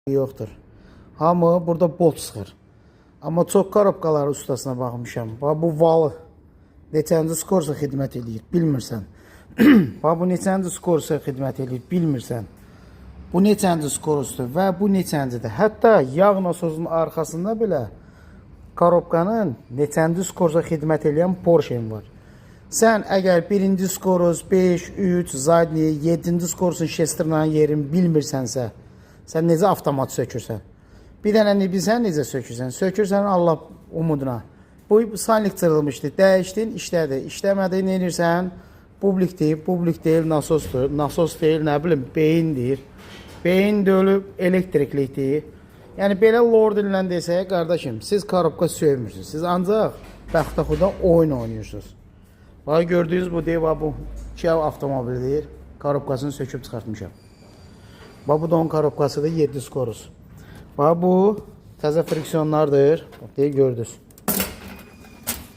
yoxdur. Hamı burada bolt sıxır. Amma çox korobkalar ustasına baxmışam. Bu valı neçənci skorsa xidmət edir, bilmirsən. Bu neçənci skorsa xidmət edir, bilmirsən. Bu neçənci skorusdur və bu neçəncidir. Hətta yağ nasozunun arxasında belə korobkanın neçənci skorsa xidmət edən Porsche-in var. Sən əgər birinci skorus 5, 3, zadni, 7-ci skorusun şesterlərin yerini bilmirsənsə, sən necə avtomat sökürsən? Bir dənə bilsən necə sökürsən? Sökürsən Allah umuduna. Bu sanlik cırılmışdı, dəyişdin, işlədi. İşləmədi, nə edirsən? Publik deyil, nasosdur. Nasos deyil, nə bilim, beyindir. Beyin dölüb, elektriklikdir. Yəni, belə lord ilə desək, qardaşım, siz korobka sövmürsünüz. Siz ancaq bəxtaxuda oyun oynuyorsunuz. Bax, gördüyünüz bu deyil, bu Kia avtomobilidir. Korobkasını söküb çıxartmışam. Bax, bu da onun korobkasıdır, 7 skorus. Bax, bu təzə friksiyonlardır. Bax, deyil, gördünüz.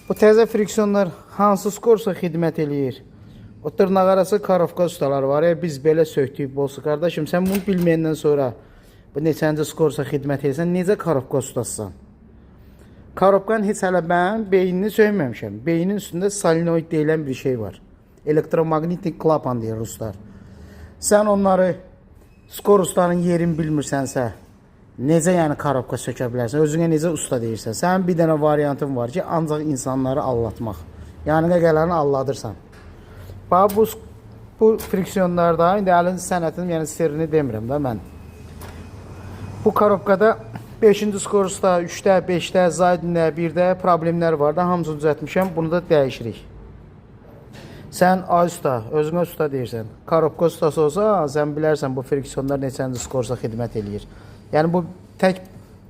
Bu təzə friksiyonlar hansı skorsa xidmət eləyir. O tırnaq arası korobka ustaları var. Biz belə söktük bolsa. Qardaşım, sən bunu bilməyəndən sonra bu neçənci skorsa xidmət edirsən, necə korobka ustasısan? Korobkanın heç hələ mən beynini söyməmişəm. Beynin üstündə solenoid deyilən bir şey var. Elektromagnetik klapan deyir ruslar. Sən onları skorusların yerini bilmirsənsə, necə yəni korobka sökə bilərsən? Özünə necə usta deyirsən? Sənin bir dənə variantın var ki, ancaq insanları allatmaq. Yəni gələni alladırsan. Bax, bu friksiyonlarda, indi əlin sənətinin yəni sirrini demirəm də mən. Bu korobkada 5-ci skorusda, 3-də, 5-də, zaydində, 1-də problemlər var da, hamısını düzəltmişəm, bunu da dəyişirik. Sən ay usta, özünə usta deyirsən. Korobka ustası olsa, sən bilərsən bu friksiyonlar neçənci skorsa xidmət eləyir. Yəni, bu tək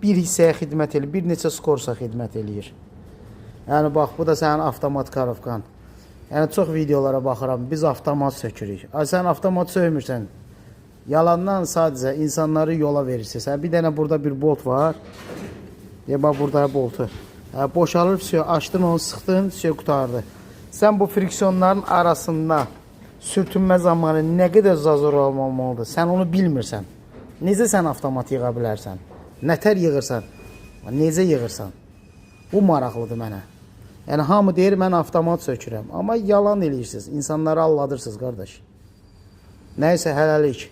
bir hissəyə xidmət eləyir, bir neçə skorsa xidmət eləyir. Yəni, bax, bu da sənin avtomat korobkan. Yəni, çox videolara baxıram, biz avtomat sökürük. Sən avtomat söymürsən. Yalandan sadəcə insanları yola verirsən. Bir dənə burada bir bolt var. Bax, burada boltu. Boşalır, açdın onu, sıxdın, qutardı. Sən bu friksiyonların arasında sürtünmə zamanı nə qədər zazor olmalıdır, sən onu bilmirsən. Necə sən avtomat yığa bilərsən? Nətər yığırsan? Necə yığırsan? Bu maraqlıdır mənə. Yəni, hamı deyir, mən avtomat sökürəm. Amma yalan eləyirsiniz, insanları alladırsınız, qardaş. Nəysə, hələlik.